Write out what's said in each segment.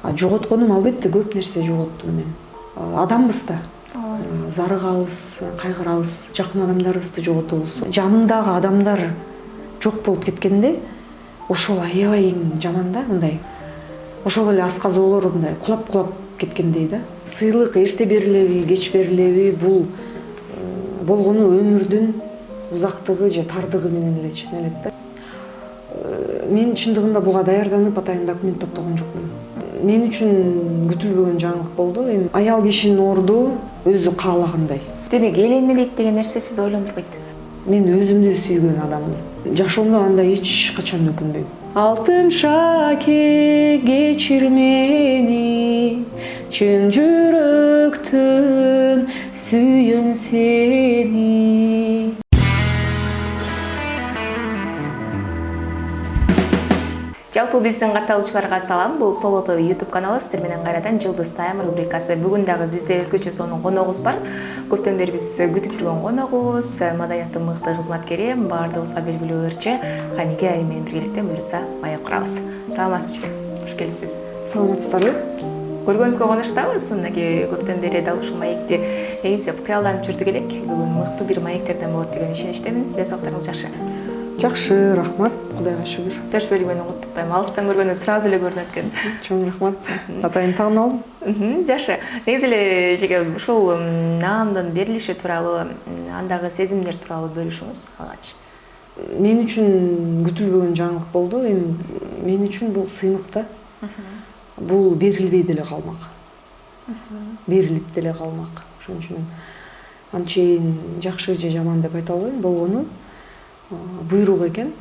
Жоготконум албетте көп нерсе жоготтум мен. Адамбыз да. Зарыгабыз, кайгырабыз, жакын адамдарыбызды жоготобуз. Жанымдагы адамдар жок болуп кеткенде ошол аябай эң жаман да, мындай. Ошол эле асказоолор мындай кулап кеткендей да. Сыйлык эрте берилеби, кеч берилеби, бул болгону өмүрдүн узактыгы же тардыгы менен эле ченелет да. Мен чындыгында буга даярданып атайын документ топтогон жокмун. Мен үчүн күтүлбөгөн жаңылык болду. Эми аял кишинин орду өзү каалагандай. Демек эленмелейт деген нерсе сизди ойлондурбайт. Мен өзүмдү сүйгөн адаммын. Жашоомдо анда эч качан өкүнбөйм. Алтын шаке кечир мени, чын жүрөктөн сүйөм сени. Жалпы биздин катталуучуларга салам. Бул Соло ТВ YouTube каналы, сиздер менен кайрадан Жылдыз Тайм рубрикасы. Бүгүн дагы бизде өзгөчө сонун коногубуз бар. Көптөн бери биз күтүп жүргөн коногубуз, маданияттын мыкты кызматкери, баардыгыбызга белгилүү ырчы Канике айым менен биргеликте буюрса маек курабыз. Саламатсызбы? Кош келипсиз. Саламатсыздарбы? Көргөнүзгө кубанычтабыз. Мынакей көптөн бери дал ушул маекти эзип кыялданып жүрдүк элек. Бүгүн мыкты бир маектерден болот деген ишеничтемин. Денсаулыктарыңыз жакшы? Жакшы, рахмат. Кудайга шүгүр. Төш бөлүгүнү куттуктайм. Алыстан көргөндө сразу эле көрүнөт экен. Чоң рахмат. Атайын таануу. Жакшы. Негизи эле жеке ушул наамдын берилиши тууралуу, андагы сезимдер тууралуу бөлүшүңүз алгач. Мен үчүн күтүлбөгөн жаңылык болду. Эми мен үчүн бул сыймык да. Бул берилбей деле калмак. Берилип деле калмак. Ошон үчүн анчейин жакшы же жаман деп айта албайм. Болгону буйрук экен.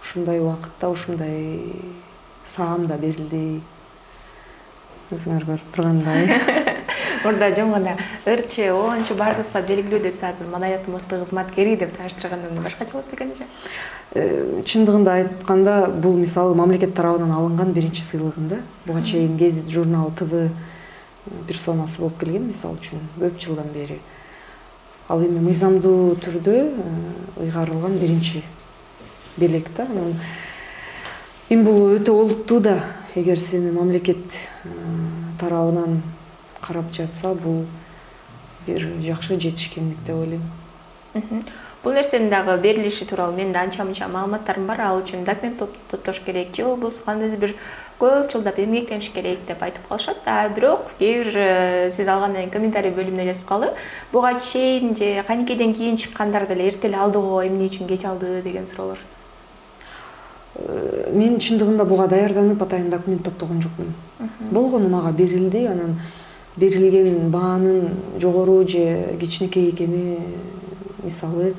Ушундай убакытта ушундай саамда берилди. Өзүңөр көрүп тургандай. Мурда жөн гана ырчы, оончу баардыгыбызга белгилүү деп азыр маданияттын мыкты кызматкери деп тааныштыргандан башкача болот бекенже. Чындыгында айтканда бул мисалы мамлекет тарабынан алынган биринчи сыйлыгым да. Буга чейин Гезит журнал ТВ персонасы болуп келген, мисалы үчүн көп жылдан бери. Ал эми мыйзамдуу түрдө ыйгарылган биринчи белек да. Эми бул өтө олуттуу да. Эгер сени мамлекет тарабынан карап жатса, бул бир жакшы жетишкендик деп ойлойм. Бул нерсенин дагы берилиши тууралуу менин да анча-мынча маалыматтарым бар. Ал үчүн документ топтош керек, же болбосо кандайдыр бир көп жылдап эмгектениш керек деп айтып калышат. Бирок кээ бир сиз алгандан кийин комментарий бөлүмүнө жазып буга чейин же Каникеден кийин чыккандар деле эрте эле алды го, эмне үчүн кеч алды деген суроолор. Мен чындыгында буга даярданып атайын документ топтогон жокмун. Болгону мага берилди, анан берилген баанын жогору же кичинекей экени мисалы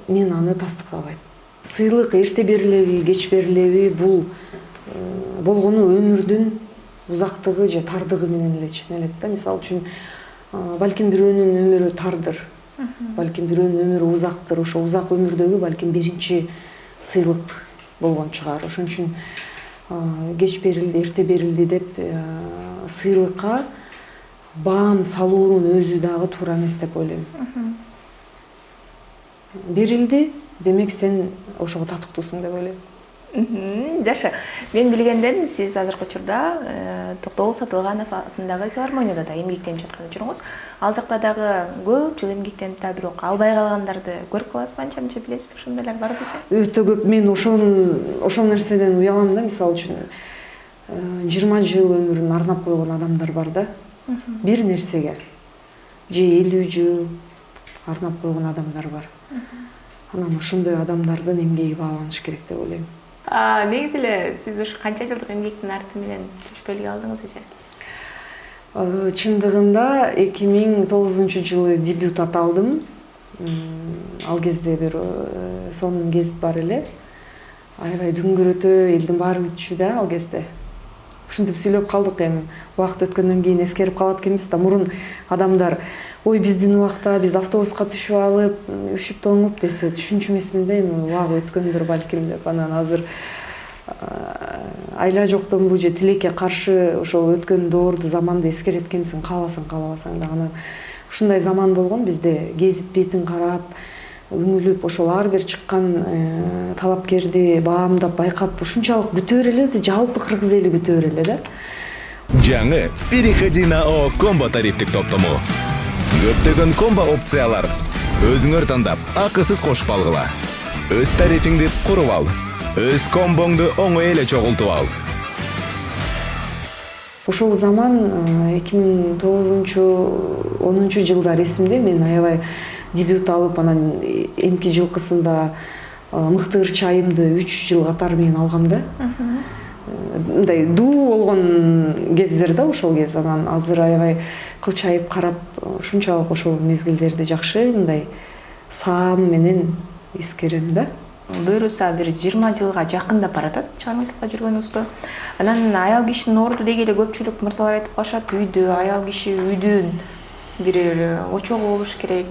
мен аны тастыктабайм. Сыйлык эрте берилеби, кеч берилеби, бул болгону өмүрдүн узактыгы же тардыгы менен эле ченелет да. Мисалы үчүн балким бирөөнүн өмүрү тардыр, балким бирөөнүн өмүрү узактыр. Ошо узак өмүрдөгү балким биринчи сыйлык болгон чыгар. Ошон үчүн кеч берилди, эрте берилди деп сыйлыкка баам салуунун өзү дагы туура эмес деп ойлойм. Берилди, демек сен ошого татыктуусуң деп ойлойм. Жакшы. Мен билгенден сиз азыркы учурда Токтогул Сатылганов атындагы филармонияда да эмгектенип жаткан жүрүңүз. Ал жакта дагы көп жыл эмгектенип да, бирок албай калгандарды көрүп каласызбы, анча-мынча билесизби, ошондойлор барбы же? Өтө көп. Мен ошол нерседен уялам да. Мисалы үчүн 20 жыл өмүрүн арнап койгон адамдар бар да. Бир нерсеге же 50 жыл арнап койгон адамдар бар. Анан ошондой адамдардын эмгеги бааланыш керек деп ойлойм. Негизи эле сиз ушу канча жылдык эмгектин арты менен төшпөлгө алдыңыз эже? Чындыгында 2009-жылы дебют алдым. Ал кезде бир сонун гезит бар эле. Аябай дүңгүрөтө, элдин баары күтчү да ал кезде. Ушинтип сүйлөп калдык эми. Убакыт өткөндөн кийин эскерип калат экенбиз да. Мурун адамдар ой биздин убакта биз автобуска түшүп алып, үшүп тоңуп десе түшүнчү эмесмин да, эми убагы өткөндүр балким деп. Анан азыр айла жоктонбу же тилекке каршы ошол өткөн доорду, заманды эскерет экенсиң, кааласаң каалабасаң да. Анан ушундай заман болгон, бизде гезит бетин карап, үңүлүп, ошол ар бир чыккан талапкерди баамдап, байкап ушунчалык күтө береле, жалпы кыргыз эли күтө береле да. Жаңы Переходи на ООО Комбо тарифтик топтому. Көптөгөн комбо опциялар. Өзүңөр тандап, акысыз кошуп алгыла. Өз тарифиңди куруп ал. Өз комбоңду оңой эле чогултуп ал. Ошол заман 2009-10 жылдар эсимде. Мен аябай дебют алып, анан эмки жылкысында мыкты ырчы айымды 3 жыл катары мен алгам да. Мындай дуу болгон кездер да ошол кез. Анан азыр аябай кылчайып карап, ушунчалык ошол мезгилдерди жакшы мындай саам менен эскерем да. Буюрса бир 20 жылга жакындап баратат чыгармачылыкта жүргөнүбүзгө. Анан аял кишинин орду деги эле көпчүлүк мырзалар айтып калышат, үйдө аял киши үйдүн бир очогу болуш керек,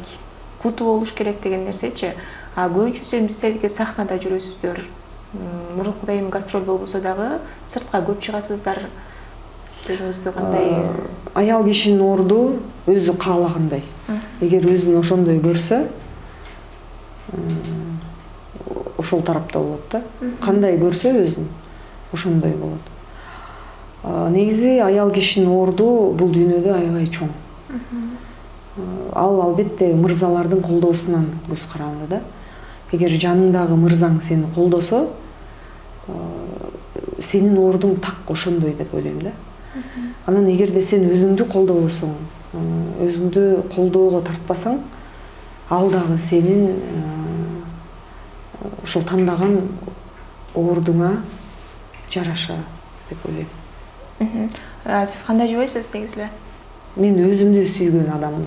куту болуш керек деген нерсечи. А көбүнчөсү биздердики сахнада жүрөсүздөр. Мурункудай эми гастроль болбосо дагы сыртка көп чыгасыздар. Өзүңүздү кандай? Аял кишинин орду өзү каалагандай. Эгер өзүн ошондой көрсө, ошол тарапта болот да. Кандай көрсө өзүн ошондой болот. Негизи аял кишинин орду бул дүйнөдө аябай чоң. Ал албетте мырзалардын колдоосунан көз каранды да. Эгер жаныңдагы мырзаң сени колдосо, сенин ордуң так ошондой деп ойлойм да. Анан эгерде сен өзүңдү колдобосоң, өзүңдү колдоого тартпасаң, ал дагы сенин ошол тандаган ордуңа жараша деп ойлойм. Сиз кандай жубайсыз негизи эле? Мен өзүмдү сүйгөн адаммын.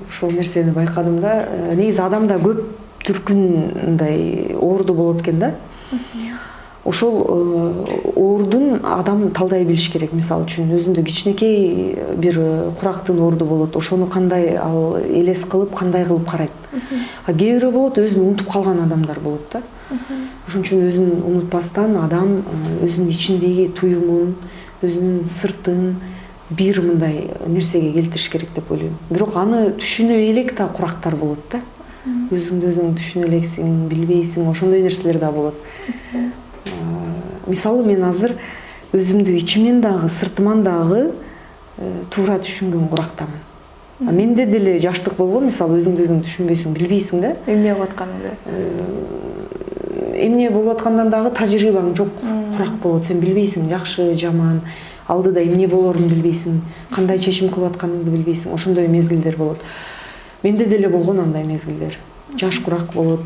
Ошол нерсени байкадым да. Негизи адамда көп түркүндай орду болот экен да. Ошол ордун адам талдай билиш керек. Мисалы үчүн өзүндө кичинекей бир курактын орду болот. Ошону кандай ал элес кылып, кандай кылып карайт. Кээ бирөө болот, өзүн унутуп калган адамдар болот да. Ошон үчүн өзүн унутпастан адам өзүнүн ичиндеги туюмун, өзүнүн сыртын бир мындай нерсеге келтириш керек деп ойлойм. Бирок аны түшүнө элек да курактар болот да. Өзүңдү өзүң түшүнө элексиң, билбейсиң, ошондой нерселер да болот. Мисалы мен азыр өзүмдү ичимен дагы, сыртыман дагы туура түшүнгөн курактамын. Менде деле жаштык болгон, мисалы өзүңдү өзүң түшүнбөйсүң, билбейсиң да. Эмне болуп атканыңды? Эмне болуп аткандан дагы тажрыйбаң жок курак болот. Сен билбейсиң, жакшы, жаман, алдыда эмне болорун билбейсиң, кандай чечим кылып атканыңды билбейсиң. Ошондой мезгилдер болот. Менде деле болгон андай мезгилдер. Жаш курак болот.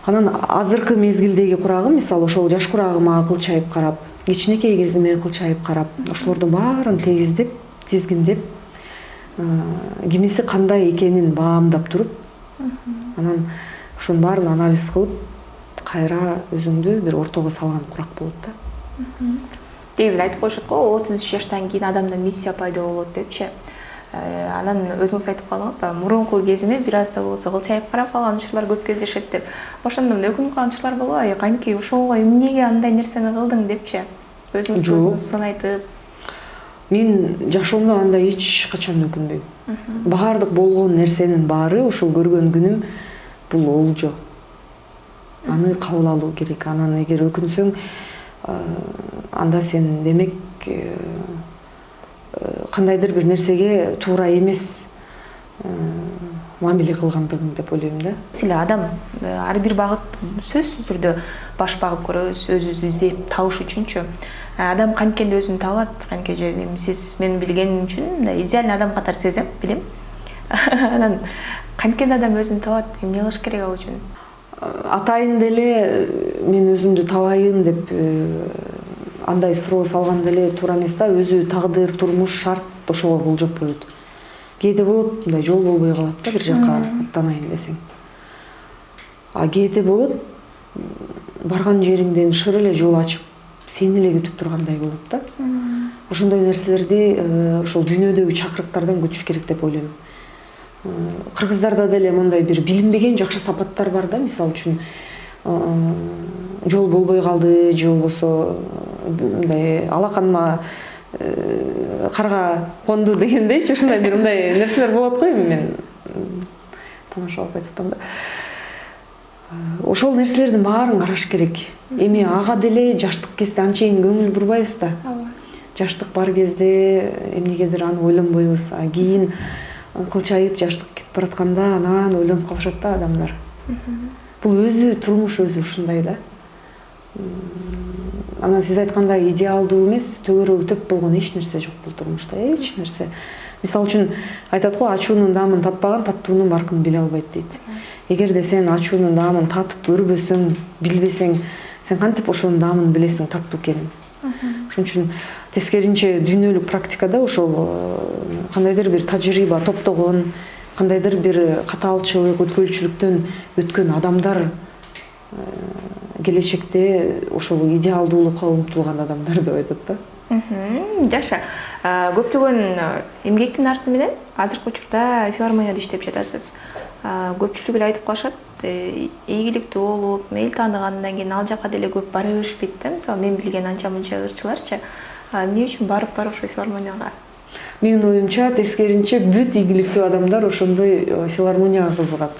Анан азыркы мезгилдеги курагым, мисалы ошол жаш курагыма кылчайып карап, кичинекей кезиме кылчайып карап, ошолордун баарын тегиздеп, тизгиндеп, кимиси кандай экенин баамдап туруп, анан ошонун баарын анализ кылып, кайра өзүңдү бир ортого салган курак болот да. Негизи айтып коюшат го, 33 жаштан кийин адамда миссия пайда болот депчи. Анан өзүңүз айтып калдыңыз да, мурунку кезиме бир аз да болсо кылчайып карап калган учурлар көп кездешет деп. Ошондо өкүнүп калган учурлар болобу? Канки ошого эмнеге андай нерсени кылдың депчи? Өзүңүз сынайтып. Мен жашоомдо андай эч качан өкүнбөйм. Баардык болгон нерсенин баары ошол көргөн күнүм бул олжо. Аны кабыл алуу керек. Анан эгер өкүнсөң, анда сен демек кандайдыр бир нерсеге туура эмес мамиле кылгандыгың деп ойлойм да. Силе адам ар бир багыт сөзсүз түрдө баш багып көрөбүз, өзүбүздү издеп табыш үчүнчү. Адам канткенде өзүн табат, канке же сиз мен билгеним үчүн идеальный адам катары сезем, билем. Анан канткенде адам өзүн табат, эмне кылыш керек ал үчүн? Атайын деле мен өзүмдү табайын деп андай суроо салган деле туура эмес да. Өзү тагдыр, турмуш, шарт ошого болжоп коет. Кээде болот, мындай жол болбой калат да, бир жака аттанайын десең. Кээде болот, барган жериңден шыр эле жол ачып, сени эле күтүп тургандай болот да. Ошондой нерселерди ошол дүйнөдөгү чакырыктардан күтүш керек деп ойлойм. Кыргыздарда деле мындай бир билинбеген жакшы сапаттар бар да, мисалы үчүн жол болбой калды, же болбосо мындай алаканыма карга конду дегендейчи, ушундай бир мындай нерселер болот го. Эми мен тамашалап айтып атам да. Ошол нерселердин баарын караш керек. Эми ага деле жаштык кезде анчейин көңүл бурбайбыз да. Жаштык бар кезде эмнегедир аны ойлонбойбуз. Кийин кылчайып жаштык кетип баратканда анан ойлонуп калышат да адамдар. Бул өзү турмуш өзү ушундай да. Анан сиз айткандай идеалдуу эмес, төгөрөгү төп болгон эч нерсе жок бул турмушта, эч нерсе. Мисалы үчүн айтат го, ачуунун даамын татпаган таттуунун баркын биле албайт дейт. Эгерде сен ачуунун даамын татып көрбөсөң, билбесең, сен кантип ошонун даамын билесиң таттуу экенин. Ошон үчүн тескеринче дүйнөлүк практикада ошол кандайдыр бир тажрыйба топтогон, кандайдыр бир катаалчылык, өткүлчүлүктөн өткөн адамдар келечекте ошол идеалдуулукка умтулган адамдар деп айтат да. Жакшы. Көптөгөн эмгектин арты менен азыркы учурда филармонияда иштеп жатасыз. Көпчүлүк эле айтып калышат, ийгиликтүү болуп, эл тааныгандан кийин ал жака деле көп бара беришпейт да. Мисалы, мен билген анча мынча ырчыларчы, эмне үчүн барып ошо филармонияга? Менин оюмча, тескеринче бүт ийгиликтүү адамдар ошондой филармонияга кызыгат.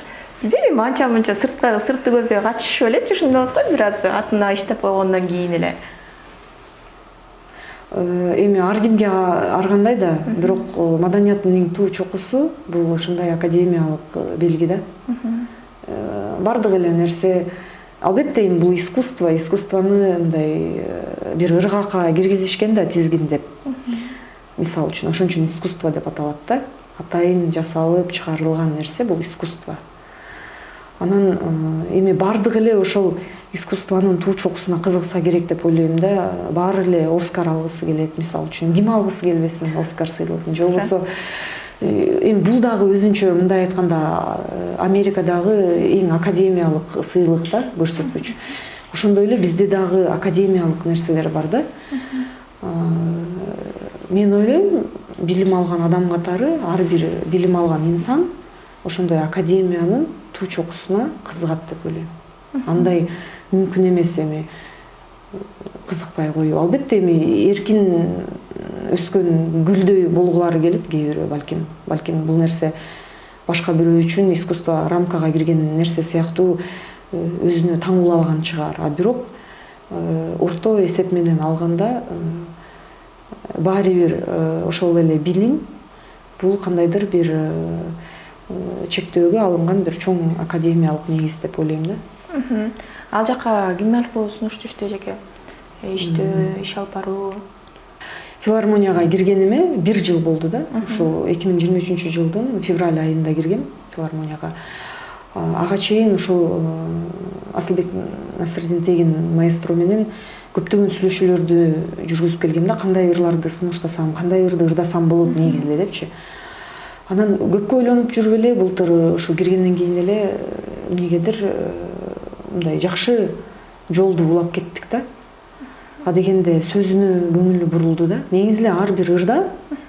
Билбейм, анча мынча сыртты көздөй качышып элечи, ушундай болот го, бир аз атына иштеп койгондон кийин эле. Эми ар кимге ар кандай да, бирок маданияттын эң туу чокусу бул ушундай академиялык белги да. Бардык эле нерсе, албетте эми бул искусствону мындай бир ыргакка киргизишкен да тизгиндеп. Мисалы үчүн ошон үчүн искусство деп аталат да. Атайын жасалып чыгарылган нерсе бул искусство. Анан эми бардык эле ошол искусствонун туу чокусуна кызыкса керек деп ойлойм да. Баары эле Оскар алгысы келет, мисалы үчүн. Ким алгысы келбесин Оскар сыйлыгын? Же болбосо эми бул дагы өзүнчө мындай айтканда Америкадагы эң академиялык сыйлык да, көрсөткүч. Ошондой эле бизде дагы академиялык нерселер бар да. Мен ойлойм, билим алган адам катары ар бир билим алган инсан ошондой академиянын туу чокусуна кызыгат деп ойлойм. Андай мүмкүн эмес эми кызыкпай коюу. Албетте эми эркин өскөн гүлдөй болгулары келет кээ бирөө балким бул нерсе башка бирөө үчүн искусство рамкага кирген нерсе сыяктуу өзүнө таңуулабаган чыгар. А бирок орто эсеп менен алганда баары бир ошол эле билим бул кандайдыр бир чектөөгө алынган бир чоң академиялык негиз деп ойлойм да. Ал жака ким аркылуу сунуш түштү эжеке? Иштөө, иш алып баруу? Филармонияга киргениме 1 жыл болду да. Ушул 2023 жылдын февраль айында киргем филармонияга. Ага чейин ушул Асылбек Насырдин Тегин маэстро менен көптөгөн сүйлөшүүлөрдү жүргүзүп келгем да, кандай ырларды сунуштасам, кандай ырды ырдасам болот негизи эле депчи. Анан көпкө ойлонуп жүрүп эле былтыр ушу киргенден кийин эле эмнегедир мындай жакшы жолду улап кеттик да. Адегенде сөзүнө көңүлү бурулду да. Негизи эле ар бир ырда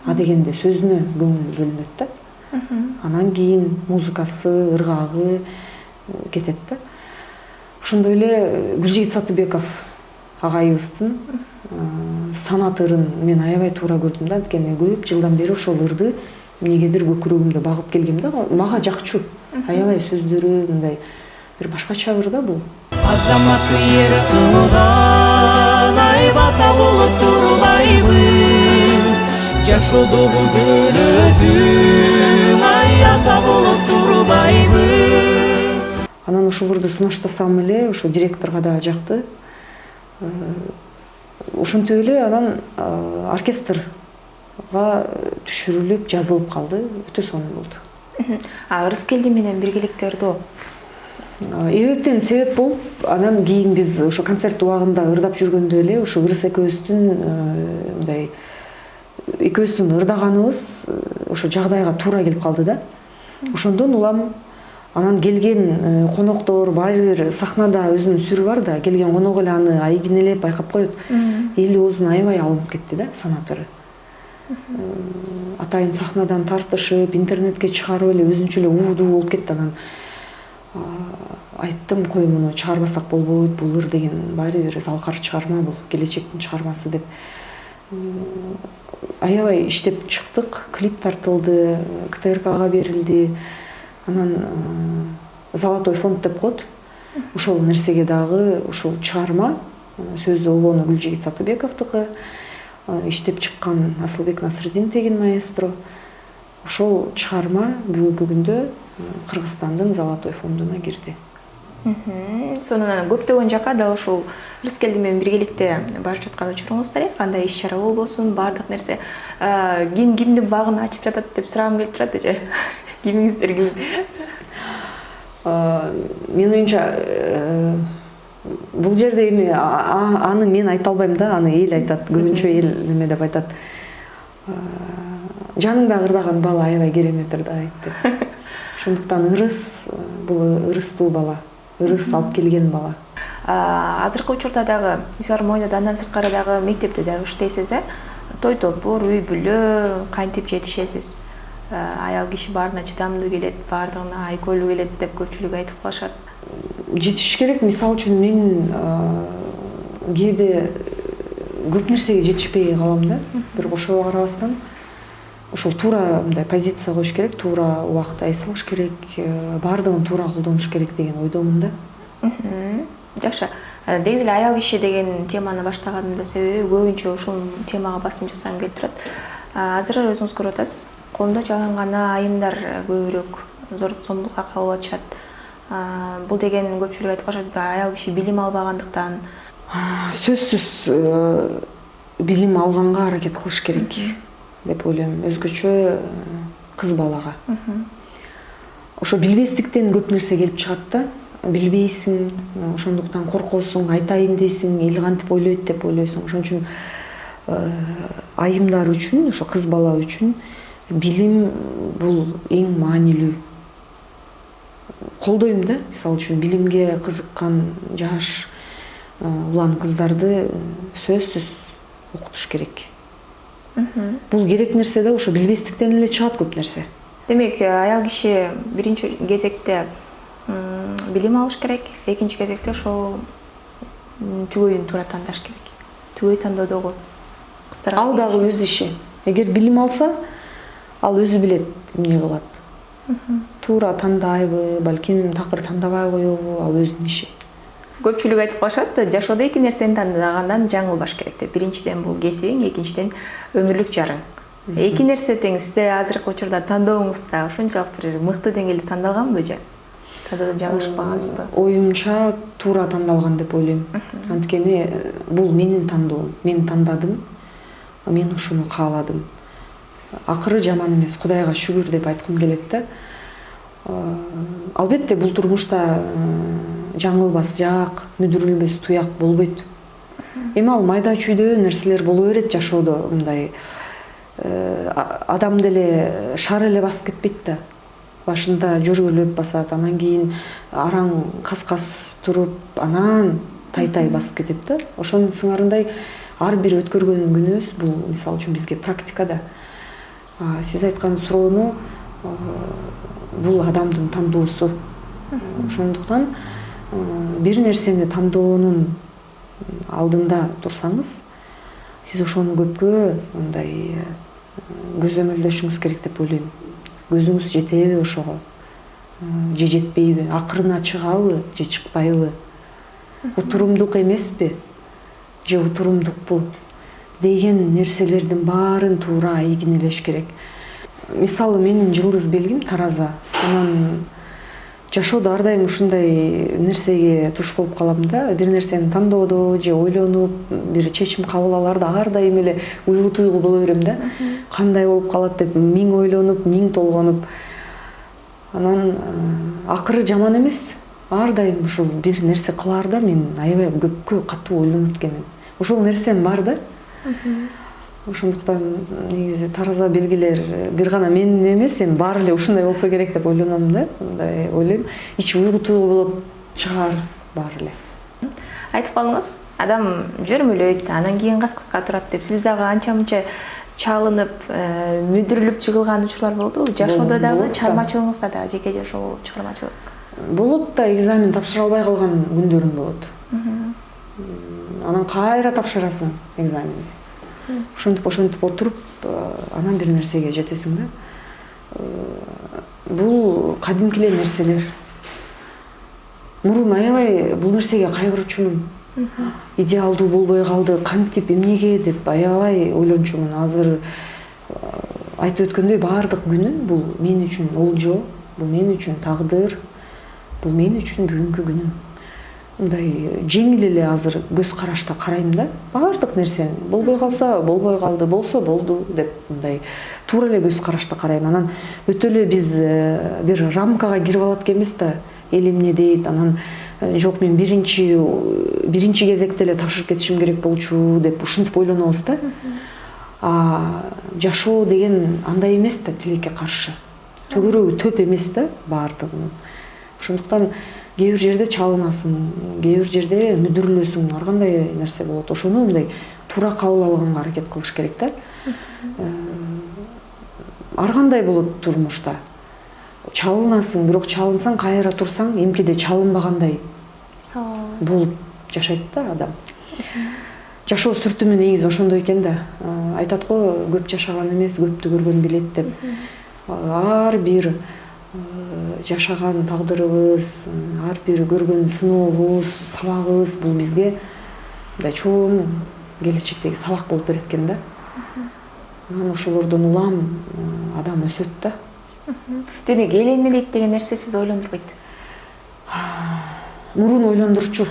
адегенде сөзүнө көңүл бөлүнөт да. Анан кийин музыкасы, ыргагы кетет да. Ошондой эле Гүлжигит Сатыбеков агайыбыздын санат ырын мен аябай туура көрдүм да. Анткени көп жылдан бери ошол ырды эмнегедир көкүрөгүмдө багып келгем да. Мага жакчу. Аябай сөздөрү мындай бир башкача ыр да бул. Азаматты эр кылган айбата болуп турбайбы, жашоодогу көлөтүң ата болуп турбайбы. Анан ошол ырды сунуштасам эле ошо директорго да жакты. Ошентип эле анан оркестрга түшүрүлүп, жазылып калды. Өтө сонун болду. Ырыс келди менен биргеликтердөө эбептен себеп болуп, анан кийин биз ошо концерт убагында ырдап жүргөндө эле ошо ырыс экөөбүздүн ырдаганыбыз ошо жагдайга туура келип калды да. Ошондон улам анан келген коноктор баары бир сахнада өзүнүн сүрү бар да, келген конок эле аны айгинелеп байкап коет. Эл оозуна аябай алынып кетти да санатыры. Атайын сахнадан тартышып, интернетке чыгарып эле өзүнчө эле уудуу болуп кетти. Анан айттым, кой муну чыгарбасак болбойт, бул ыр деген баары бир залкар чыгарма, бул келечектин чыгармасы деп. Аябай иштеп чыктык, клип тартылды, КТРКга берилди. Анан Золотой фонд деп коет. ошол нерсеге дагы ушул чыгарма сөзү обону Гүлжигит Сатыбековдуку, иштеп чыккан Асылбек Насырдин деген маэстро. Ошол чыгарма бүгүнкү күндө Кыргызстандын Золотой фондуна кирди. Сонун көптөгөн жака да ушул Рыскелди менен биргеликте барып жаткан учуруңуздар, кандай иш чара болбосун, баардык нерсе ким кимдин багын ачып жатат деп сурагым келип турат эже. Кимиңиздер ким? Мен оюмча бул жерде эми аны мен айта албайм да, аны эл айтат, көбүнчө эл неме деп айтат. Жаныңда ырдаган бала аябай кереметтир да айтты. Ошондуктан ырыс, бул ырыстуу бала, ырыс алып келген бала. Азыркы учурда дагы филармонияда, андан сырткары дагы мектепте дагы иштейсиз, той топур, үй бүлө кантип жетишесиз? Аял киши баарына чыдамдуу келет, баардыгына айкөлүү келет деп көпчүлүк айтып калышат. Жетиш керек. Мисалы үчүн мен кээде көп нерсеге жетишпей калам да. Бирок ошого карабастан ошол туура мындай позиция коюш керек, туура убакытта эс алыш керек, баардыгын туура колдонуш керек деген ойдомун да. Жакшы. Негизи эле аял киши деген теманы баштаганымда себеби көбүнчө ушул темага басым жасагым келип турат. Азыр өзүңүз көрүп атасыз, коомдо жалган айымдар көбүрөөк зор сомдукка кабыл атышат. Бул деген көпчүлүк айтып калышат, аял киши билим албагандыктан. Сөзсүз билим алганга аракет кылыш керек деп ойлойм. Өзгөчө кыз балага. Ошо билбестиктен көп нерсе келип чыгат да. Билбейсиң, ошондуктан коркосуң, айтайын дейсиң, эл кантип ойлойт деп ойлойсуң. Ошон үчүн айымдар үчүн, ошо кыз бала үчүн билим бул эң маанилүү. Колдойм да, мисалы үчүн билимге кызыккан жаш улан кыздарды сөзсүз окутуш керек. Бул керек нерсе да, ошо билбестиктен эле чыгат көп нерсе. Демек, аял киши биринчи кезекте билим алыш керек, экинчи кезекте ошол түгөйүн туура тандаш керек. Түгөй тандоодогу кыздарга Ал дагы өз иши. Эгер билим алса, ал өзү билет эмне кылат. Туура тандайбы, балким такыр тандабай коебу, ал өзүнүн иши. Көпчүлүк айтып калышат, жашоодо эки нерсени тандагандан жаңылбаш керек деп. Биринчиден бул кесибиң, экинчиден өмүрлүк жарың. Эки нерсе тең сизде азыркы учурда тандооңузда ошончолук бир мыкты деңгээлде тандалганбы же? Тандоодо жаңылышпаңызбы? Оюмча туура тандалган деп ойлойм. Анткени бул менин тандоом. Мен тандадым. Мен ушуну кааладым. Акыры жаман эмес, Кудайга шүгүр деп айткым келет да. Албетте бул турмушта жаңылбас жак, мүдүрүлбөс туяк болбойт. Эми ал майда чүйдө нерселер боло берет жашоодо, мындай адам деле шар эле басып кетпейт да. Башында жөргөлөп басат, анан кийин араң кас-кас туруп, анан тай-тай басып кетет да. Ошонун сыңарындай ар бир өткөргөн күнүбүз бул мисалы үчүн бизге практикада. Сиз айткан суроону бул адамдын тандоосу. Ошондуктан бир нерсени тандоонун алдында турсаңыз, сиз ошону көпкө мындай көзөмөлдөшүңүз керек деп ойлойм. Көзүңүз жетеби ошого? Же жетпейби? Акырына чыгабы же чыкпайбы? Утурумдук эмеспи? Же утурумдукпу? Деген нерселердин баарын туура ийгинелеш керек. Мисалы менин жылдыз белгим тараза. Анан жашоодо ар дайым ушундай нерсеге туш болуп калам да. Бир нерсени тандоодо же ойлонуп, бир чечим кабыл алаарда ар дайым эле уйгу туйгу боло берем да. Кандай болуп калат деп миң ойлонуп, миң толгонуп. Анан акыры жаман эмес. Ар дайым ушул бир нерсе кылаарда мен аябай көпкө катуу ойлонот экенмин. Ушул нерсем бар да. Ошондуктан негизи тараза белгилер бир гана мен эмес, эми баары эле ушундай болсо керек деп ойлоном да. Мындай ойлойм. Ич уйгу туйгу болот чыгар баары эле. Айтып калдыңыз, адам жөрмөлөйт, анан кийин кас-каска турат деп. Сиз дагы анча-мынча чалынып, мүдүрүлүп чыгылган учурлар болдубу? Жашоодо дагы, чыгармачылыгыңызда дагы, жеке жашоо чыгармачылык. Болот да, экзамен тапшыра албай калган күндөрүм болот. Анан кайра тапшырасың экзаменди. Ошентип отуруп, анан бир нерсеге жетесиң да. Бул кадимки эле нерселер. мурун аябай бул нерсеге кайгырчумун. Идеалдуу болбой калды, кантип эмнеге деп аябай ойлончумун. Азыр айтып өткөндөй баардык күнүм бул мен үчүн олжо, бул мен үчүн тагдыр, бул мен үчүн бүгүнкү күнүм. Мындай жеңил эле азыр көз карашта карайм да. Баардык нерсе болбой калса болбой калды, болсо болду деп мындай туура эле көз карашта карайм. Анан өтө эле биз бир рамкага кирип алат экенбиз да. Эл эмне дейт, анан жок мен биринчи кезекте эле тапшырып кетишим керек болчу деп ушинтип ойлонобуз да. Жашоо деген андай эмес да, тилекке каршы. Төгөрөгү төп эмес да баардыгынын. Ошондуктан кээ бир жерде чалынасың, кээ бир жерде мүдүрүлөсүң, ар кандай нерсе болот. Ошону мындай туура кабыл алганга аракет кылыш керек да. Ар кандай болот турмушта. Чалынасың, бирок чалынсаң кайра турсаң, эмкеде чалынбагандай болуп жашайт да адам. Жашоо сүртүмү негизи ошондой экен да. Айтат го, көп жашаган эмес, көптү көргөн билет деп. Ар бир жашаган тагдырыбыз, ар бир көргөн сынообуз, сабагыбыз бул бизге мындай чоң келечектеги сабак болуп берет экен да. Анан ошолордон улам адам өсөт да. Демек, эл эмне дейт деген нерсе сизди ойлондурбойт? Мурун ойлондурчу.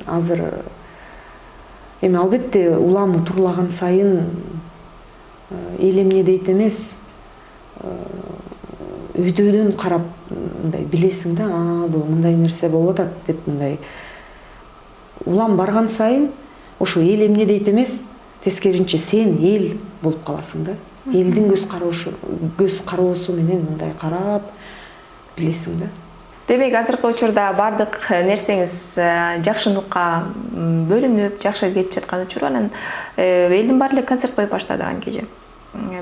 Азыр эми албетте улам утурлаган сайын эл эмне дейт эмес, өйдөдөн карап мындай билесиң да, бул мындай нерсе болуп атат деп мындай улам барган сайын ошо эл эмне дейт эмес, тескеринче сен эл болуп каласың да. Элдин көз кароосу менен мындай карап билесиң да. Демек, азыркы учурда бардык нерсеңиз жакшылыкка бөлүнүп, жакшы кетип жаткан учур, анан элдин баары эле концерт коюп баштады анкеже.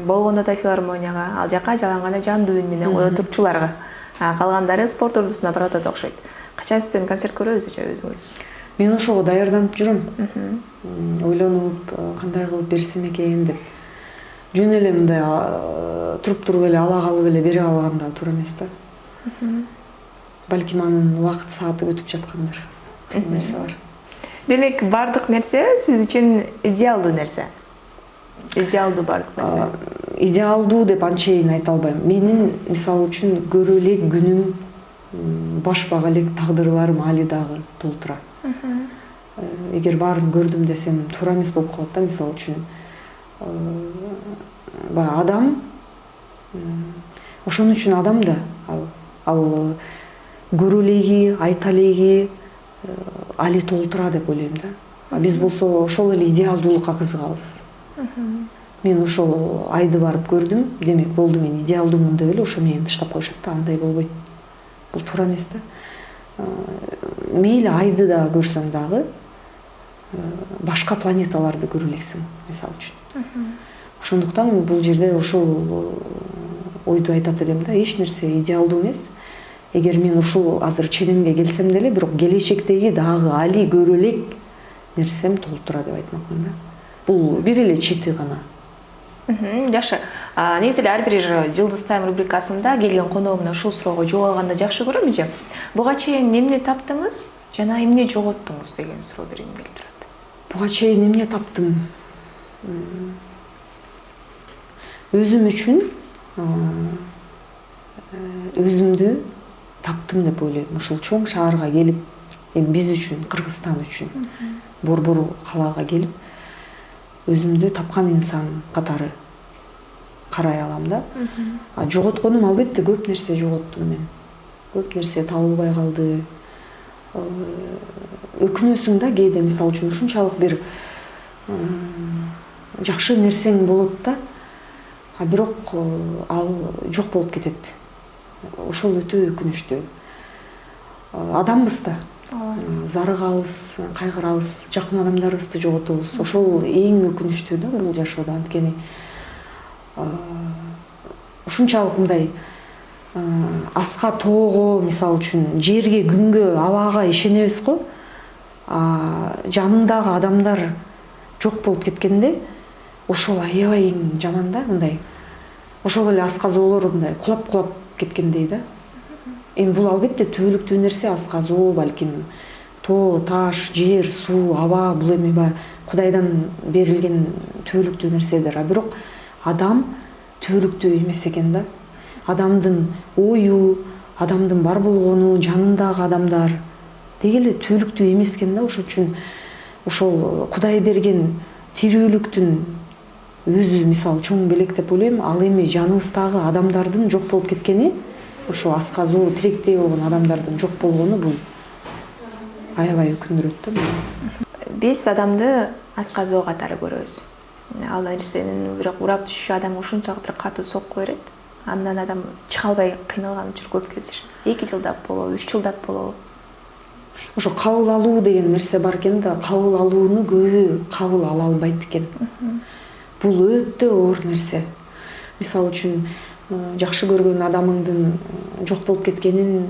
Болгондо да филармонияга, ал жака жалганда жандуу үн менен отурчуларга, калгандары спорт ордусуна барып атат окшойт. Качан сизден концерт көрөбүз өзүңүз? Мен ошого даярданып жүрөм. Ойлонуп, кандай кылып берсем экен деп. Жөн эле мындай туруп эле ала калып эле бере калганда туура эмес да. Балким анын убакыт сааты өтүп жаткандыр. Ошол нерсе бар. Демек, бардык нерсе сиз үчүн идеалдуу нерсе. Идеалдуу бардык нерсе. Идеалдуу деп анчейин айта албайм. Менин мисалы үчүн көрө элек күнүм, баш бага элек тагдырларым али дагы толтура. Эгер баарын көрдүм десем туура эмес болуп калат да, мисалы үчүн. Адам ошон үчүн адам да ал көрө элеги, айта элеги али толтура деп ойлойм да. Биз болсо ошол эле идеалдуулукка кызыгабыз. Мен ошол айды барып көрдүм, демек болду, мен идеалдуумун деп эле ошо мени таштап коюшат да, андай болбойт. Бул туура эмес да. Мейли айды да көрсөң дагы башка планеталарды көрө элексиң, мисалы үчүн. Ошондуктан бул жерде ошол ойду айтат элем да, эч нерсе идеалдуу эмес. Эгер мен ушул азыр ченемге келсем деле, бирок келечектеги дагы али көрө элек нерсем толтура деп айтмакмын да. Бул бир эле чети гана. Жакшы. Негизи эле ар бир Жылдыз Тайм рубрикасында келген коногумна ушул суроого жооп алганды жакшы көрөм эже. Буга чейин эмне таптыңыз жана эмне жоготтуңуз деген суроо бергим келип турат. Буга чейин эмне таптым? Өзүм үчүн өзүмдү таптым деп ойлойм. Ушул чоң шаарга келип, биз үчүн, Кыргызстан үчүн, Борбору калаага келип, өзүмдү тапкан инсан катары карай алам да. Жоготконум албетте көп нерсе жоготтум мен. Көп нерсе табылбай калды. Өкүнөсүң да кээде, мисалы үчүн ушунчалык бир жакшы нерсең болот да, бирок ал жок болуп кетет. Ошол өтө өкүнүчтүү. Адамбыз да. Зарыгабыз, кайгырабыз, жакын адамдарыбызды жоготобуз. Ошол эң өкүнүчтүү да бул жашоодо, анткени ушунчалык мындай аска тоого, мисалы үчүн жерге, күнгө, абага ишенебиз го. Жаныңдагы адамдар жок болуп кеткенде, ошол аябай жаман да, мындай. Ошол эле асказоолор мындай кулап кеткендей да. эми бул албетте түбөлүктүү нерсе, асказуу, балким тоо, таш, жер, суу, аба, бул эми баягы Кудайдан берилген түбөлүктүү нерселер. А бирок адам түбөлүктүү эмес экен да. Адамдын ою, адамдын бар болгону, жанындагы адамдар деги эле түбөлүктүү эмес экен да. Ошон үчүн ошол Кудай берген тирүүлүктүн өзү мисалы чоң белек деп ойлойм. Ал эми жаныбыздагы адамдардын жок болуп кеткени, ошо асказуу, тиректей болгон адамдардын жок болгону бул аябай өкүндүрөт да. Биз адамды асказоо катары көрөбүз. Ал нерсенин бирок урап түшүшү адамга ушунчалык бир катуу сокко берет. Андан адам чыга албай кыйналган учур көп кездер. 2 жылдап болобу, 3 жылдап болобу. Ошо кабыл алуу деген нерсе бар экен да, кабыл алууну көбү кабыл ала албайт экен. Бул өтө оор нерсе. Мисалы үчүн жакшы көргөн адамыңдын жок болуп кеткенин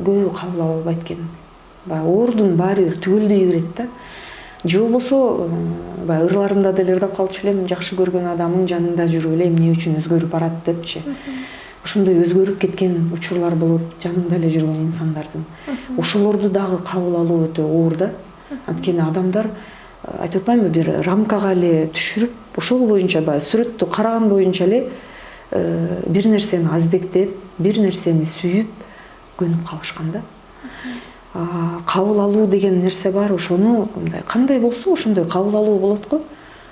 көбү кабыл ала албайт экен. Баягы оордун баары бир түгөлдөй берет да. Же болбосо баягы ырларымда деле ырдап калчу элем, жакшы көргөн адамың жаныңда жүрүп эле эмне үчүн өзгөрүп барат депчи. Ошондой өзгөрүп кеткен учурлар болот жанында эле жүргөн инсандардын. Ошолорду дагы кабыл алуу өтө оор да. Анткени адамдар айтып атпаймынбы, бир рамкага эле түшүрүп, ошол боюнча баягы сүрөттү караган боюнча эле бир нерсени аздектеп, бир нерсени сүйүп көнүп калышкан да. Кабыл алуу деген нерсе бар, ошону мындай кандай болсо ошондой кабыл алуу болот го.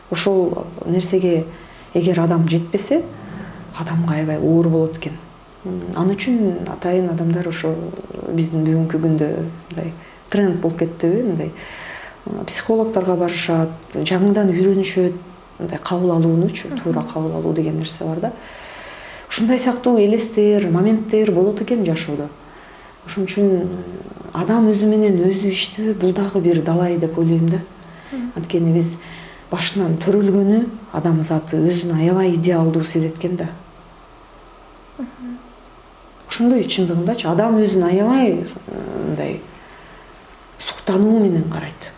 Ошол нерсеге эгер адам жетпесе, адамга аябай оор болот экен. Ал үчүн атайын адамдар ошо биздин бүгүнкү күндө мындай тренд болуп кеттиби, мындай психологторго барышат, жаңыдан үйрөнүшөт, мындай кабыл алуунучу, туура кабыл алуу деген нерсе бар да. Ушундай сыяктуу элестер, моменттер болот экен жашоодо. Ошон үчүн адам өзү менен өзү иштөө бул дагы бир далай деп ойлойм да. Анткени биз башынан төрөлгөнү адамзаты өзүн аябай идеалдуу сезеткен да. Ошондой чындыгындачы адам өзүн аябай мындай суктануу менен карайт.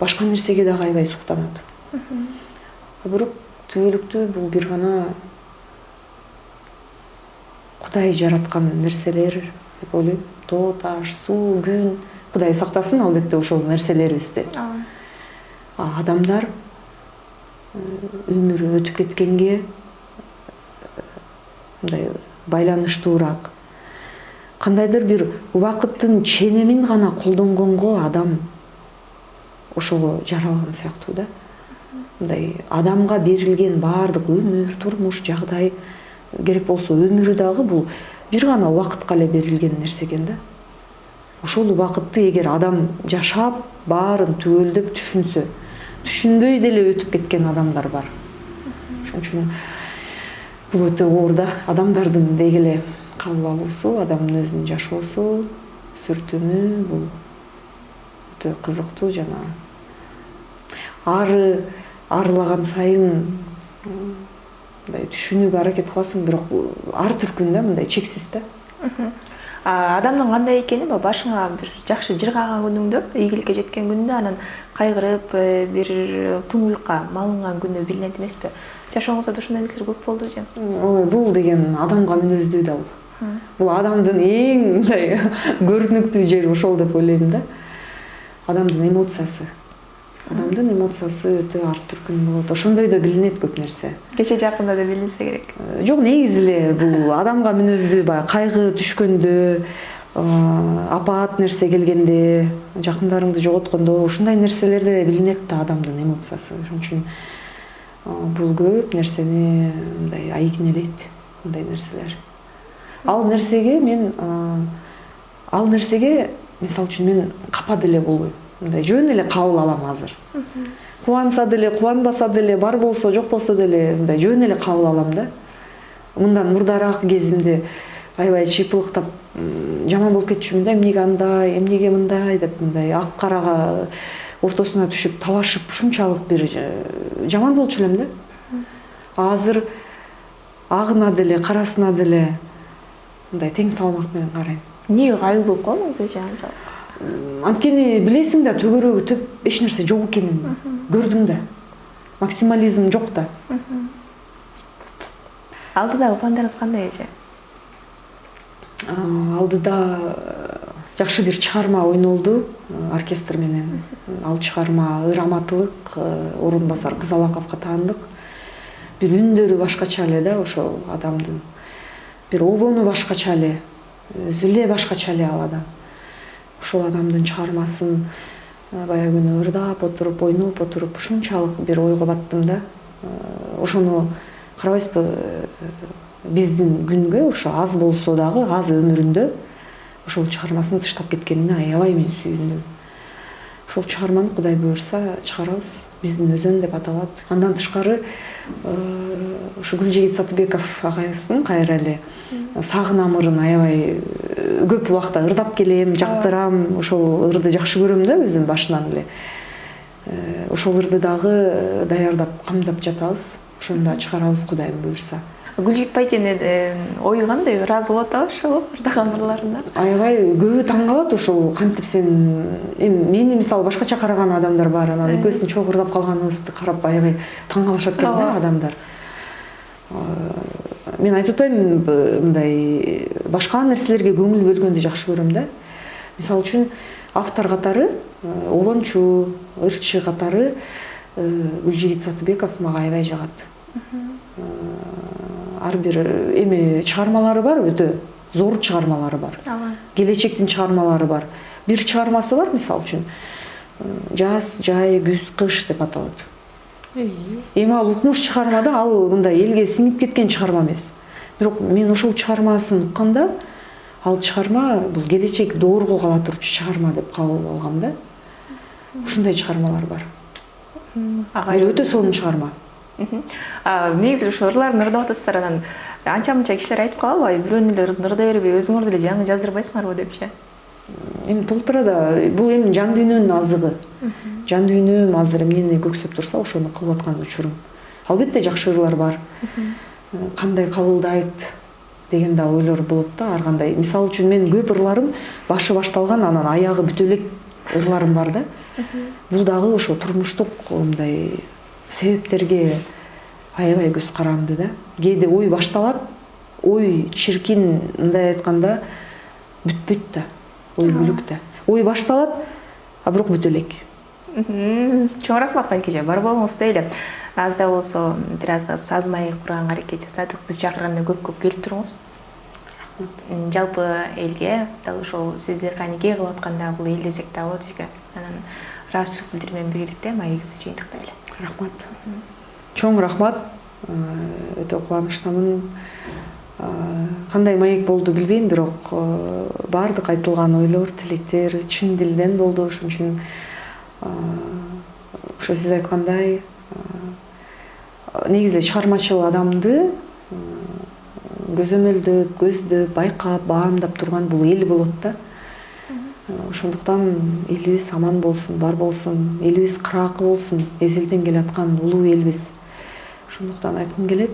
Башка нерсеге дагы аябай суктанат. Бирок түбөлүктүү бул бир гана Кудай жараткан нерселер деп ойлойм. Тоо, таш, суу, күн. Кудай сактасын албетте ошол нерселерибизди. Адамдар өмүрү өтүп кеткенге мындай байланыштуураак, кандайдыр бир убакыттын ченемин гана колдонгонго адам ошого жаралган сыяктуу да. Мындай адамга берилген баардык өмүр, турмуш, жагдай, керек болсо өмүрү дагы бул бир гана убакытка эле берилген нерсе экен да. Ошол убакытты эгер адам жашап, баарын түгөлдөп түшүнсө, түшүнбөй деле өтүп кеткен адамдар бар. Ошон үчүн бул өтө оор да. Адамдардын деги эле кабыл алуусу, адамдын өзүнүн жашоосу, сүртүмү бул өтө кызыктуу жана арылаган сайын мындай түшүнүүгө аракет кыласың, бирок ар түркүн да, мындай чексиз да. Адамдын кандай экени башыңа бир жакшы жыргаган күнүңдө, ийгиликке жеткен күндө анан кайгырып, бир туңгуюкка малынган күндө билинет эмеспи? Жашооңузда да ушундай нерселер көп болду же? Ой, бул деген адамга мүнөздүү да бул. Бул адамдын эң мындай көрүнүктүү жери ошол деп ойлойм да. Адамдын эмоциясы. Адамдын эмоциясы өтө ар түркүн болот. Ошондой да билинет көп нерсе. Кече жакында да билинсе керек. Жок, негизи эле бул адамга мүнөздүү, баягы кайгы түшкөндө, апаат нерсе келгенде, жакындарыңды жоготкондо, ушундай нерселерде билинет да адамдын эмоциясы. Ошон үчүн бул көп нерсени мындай айкинелейт, мындай нерселер. Ал нерсеге мисалы үчүн мен капа деле болбойм. Мындай жөн эле кабыл алам азыр. Кубанса деле, кубанбаса деле, бар болсо, жок болсо деле мындай жөн эле кабыл алам да. Мындан мурдараак кезимде аябай чыйпылыктап жаман болуп кетчүмүн да, эмнеге андай, эмнеге мындай деп мындай ак карага ортосуна түшүп, талашып, ушунчалык бир жаман болчу элем да. Азыр агына деле, карасына деле мындай тең салмак менен карайм. Эмнеге кайгы болуп калдыңыз эже анчалык? Анткени билесиң да, төгөрөгү төп эч нерсе жок экенин көрдүң да. Максимализм жок да. Алдыдагы пландарыңыз кандай эже? Алдыда жакшы бир чыгарма ойнолду оркестр менен. Ал чыгарма ыраматылык орун басар Кызалаковго таандык. Бир үндөрү башкача эле да ошол адамдын. Бир обону башкача эле, өзү эле башкача эле ал адам. Ошол адамдын чыгармасын баягы күнү ырдап отуруп, ойноп отуруп ушунчалык бир ойго баттым да. Ошону карабайсызбы, биздин күнгө ошо аз болсо дагы, аз өмүрүндө ошол чыгармасын тыштап кеткенине аябай мен сүйүндүм. Ошол чыгарманы Кудай буйрса чыгарабыз. Биздин өзөн деп аталат. Андан тышкары ушу Гүлжигит Сатыбеков агайыбыздын кайра эле Сагынам ырын аябай көп убакта ырдап келем, жактырам. Ошол ырды жакшы көрөм да өзүм башынан эле. Ошол ырды дагы даярдап, камдап жатабыз. Ошону да чыгарабыз Кудайым буйрса. Гүлжигит байкенин ою кандай, ыраазы болуп атабы ошол ырдаган ырларына? Аябай көбү таң калат ошол кантип сен мени мисалы башкача караган адамдар бар. Анан экөөбүздүн чогуу ырдап калганыбызды карап аябай таң калышат экен да адамдар. Мен айтып атпаймынбы, мындай башка нерселерге көңүл бөлгөндү жакшы көрөм да. Мисалы үчүн автор катары, обончу, ырчы катары Гүлжигит Сатыбеков мага аябай жагат. Ар бир эми чыгармалары бар, өтө зор чыгармалары бар. Келечектин чыгармалары бар. Бир чыгармасы бар, мисалы үчүн жаз, жай, күз, кыш деп аталат. Эми ал укмуш чыгармада ал мындай элге сиңип кеткен чыгарма эмес. Бирок мен ошол чыгармасын укканда ал чыгарма бул келечек доорго кала турчу чыгарма деп кабыл алгам да. Ушундай чыгармалар бар. Бул өтө сонун чыгарма. Негизи ошо ырларды ырдап атасыздар, анан анча-мынча кишилер айтып калабы, бирөөнү эле ырдай бербей өзүңөр деле жаңы жаздырбайсыңарбы депчи. Эми толтура да бул эми жан дүйнөнүн азыгы. Жан дүйнөм азыр эмнени көксөп турса ошону кылып аткан учурум. Албетте жакшы ырлар бар. Кандай кабылдайт деген да ойлор болот да ар кандай. Мисалы үчүн мен көп ырларым башы башталган, анан аягы бүтө элек ырларым бар да. Бул дагы ошо турмуштук мындай себептерге аябай көз каранды да. Кээде ой башталат, ой чиркин мындай айтканда бүтпөйт да, ой бүлүк да. Ой башталат, а бирок бүтө элек. Чоң рахмат Кайкеже, бар болуңуз дейли. Аз да болсо бир аз саз маек курганга аракет жасадык. Биз чакырганда көп келип туруңуз. Рахмат. Жалпы элге дал ошол сизди каникей кылып атканда бул эл десек да болот экен. Анан ыраазычылык билдирүү бирдикте маегибизди жыйынтыктайлы. Рахмат. Чоң рахмат. Өтө кубанычтамын. Кандай маек болду билбейм, бирок баардык айтылган ойлор, тилектер чын дилден болду. Ошон үчүн ошо сиз айткандай негизи чыгармачыл адамды көзөмөлдөп, көздөп, байкап, баамдап турган бул эл болот да. Ошондуктан элибиз аман болсун, бар болсун, элибиз кыракы болсун, эзелден келаткан улуу элбиз. Ошондуктан айткым келет,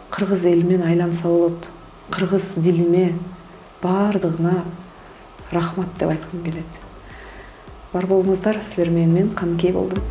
кыргыз элимен айланса болот. Кыргыз дилиме баардыгына рахмат деп айткым келет. Бар болуңуздар, силер менен мен Каныкей болдум.